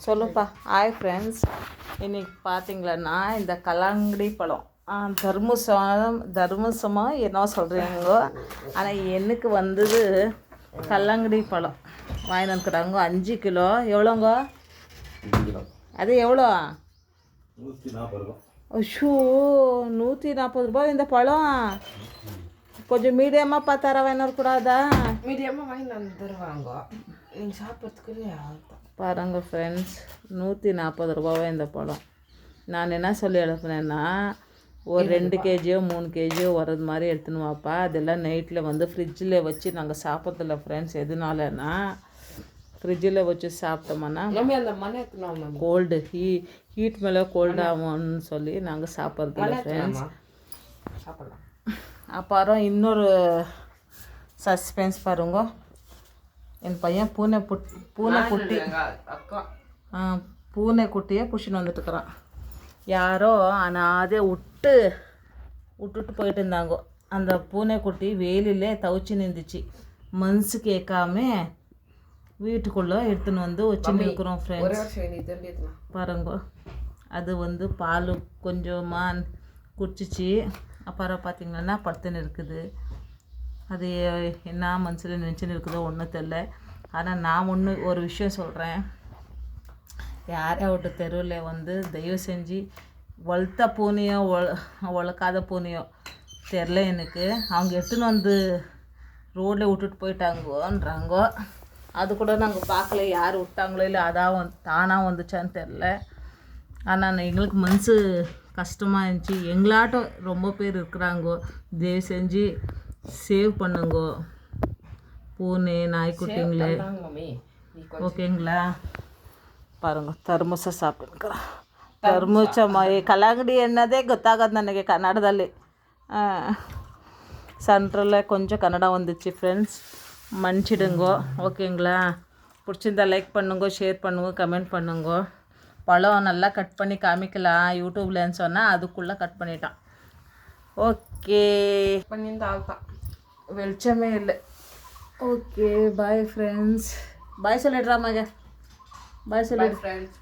சொல்லுப்பா. Hi friends, இன்றைக்கி பார்த்தீங்களன்னா இந்த கல்லாங்கடி பழம் தர்மசமாக என்ன சொல்கிறீங்க. ஆனால் எனக்கு வந்தது கல்லாங்கடி பழம் வாங்கி வந்துக்கிறாங்க 5 கிலோ. எவ்வளோங்க அது? எவ்வளோ? 140. ஐயோ, 140 ரூபாய் இந்த பழம். கொஞ்சம் மீடியமாக பார்த்தாரா வேணக்கூடாதா? மீடியமாக வாங்கி வந்துடுவாங்க, நீங்கள் சாப்பிட்றதுக்குள்ளே பாருங்கள் ஃப்ரெண்ட்ஸ், 140 ரூபாவே இந்த பழம். நான் என்ன சொல்லி எழுப்புனேன்னா, ஒரு 2 கேஜியோ 3 கேஜியோ வர்றது மாதிரி எடுத்துன்னு வாப்பா. அதெல்லாம் நைட்டில் வந்து ஃப்ரிட்ஜில் வச்சு நாங்கள் சாப்பிட்றதில்ல ஃப்ரெண்ட்ஸ். எதுனாலன்னா, ஃப்ரிட்ஜில் வச்சு சாப்பிட்டோம்னா அந்த கோல்டு ஹீட் மேலே கோல்டு ஆகும்னு சொல்லி நாங்கள் சாப்பிட்றதில்ல ஃப்ரெண்ட்ஸ். சாப்பிட்லாம். அப்புறம் இன்னொரு சஸ்பென்ஸ் பாருங்க. என் பையன் பூனைக்குட்டி பூனைக்குட்டியே புஷின்னு வந்துட்டுருக்குறான். யாரோ அனாதே விட்டுட்டு போயிட்டு இருந்தாங்க. அந்த பூனைக்குட்டி வெயிலே தவிச்சு நின்றுச்சு. மனசு கேட்காம வீட்டுக்குள்ளே எடுத்துன்னு வந்து வச்சுன்னு இருக்கிறோம் ஃப்ரெண்ட்ஸ். பாருங்க, அது வந்து பால் கொஞ்சமாக குடிச்சிச்சு. அப்புறம் பார்த்திங்கன்னா படுத்துன்னு இருக்குது. அது என்ன மனசில் நினச்சின்னு இருக்குதோ ஒன்றும் தெரில. ஆனால் நான் ஒரு விஷயம் சொல்கிறேன். யாரையாவது தெருவில் வந்து தயவு செஞ்சு வளர்த்த பூனையோ வளர்க்காத பூனையோ தெரில எனக்கு, அவங்க எடுத்துன்னு வந்து ரோட்டில் விட்டுட்டு போயிட்டாங்கன்றாங்க. அது கூட நாங்கள் பார்க்கல, யார் விட்டாங்களோ இல்லை அதான் தானாக வந்துச்சான்னு தெரில. ஆனால் எங்களுக்கு மனசு கஷ்டமாக இருந்துச்சு. எங்களாட்டம் ரொம்ப பேர் இருக்கிறாங்கோ. தயவு செஞ்சு சேவ் பண்ணுங்கோ பூனை நாய்க்குட்டிங்களே, ஓகேங்களா? பாருங்க, ತರ್ಮುಸ ಸಾப்பிಡ್ತಾರೆ. ತರ್ಮುಸ ಕಲ್ಲಂಗಡಿ ಅನ್ನೋದೇ ಗೊತ್ತಾಗೋದು ನನಗೆ ಕನ್ನಡದಲ್ಲಿ. சென்ட்ரலில் கொஞ்சம் கன்னடம் வந்துச்சு ஃப்ரெண்ட்ஸ், மன்னிச்சிடுங்கோ, ஓகேங்களா? பிடிச்சிருந்தா லைக் பண்ணுங்க, ஷேர் பண்ணுங்க, கமெண்ட் பண்ணுங்க. பழம் நல்லா கட் பண்ணி காமிக்கலாம் யூடியூப்லன்னு சொன்னால் அதுக்குள்ளே கட் பண்ணிட்டான். ஓகே, பண்ணியிருந்த ஆள் தான், வெளிச்சமே இல்லை. Okay, bye friends. பாய் சொல்லிடுறா மக, பாய் சொல்லி ஃப்ரெண்ட்ஸ்.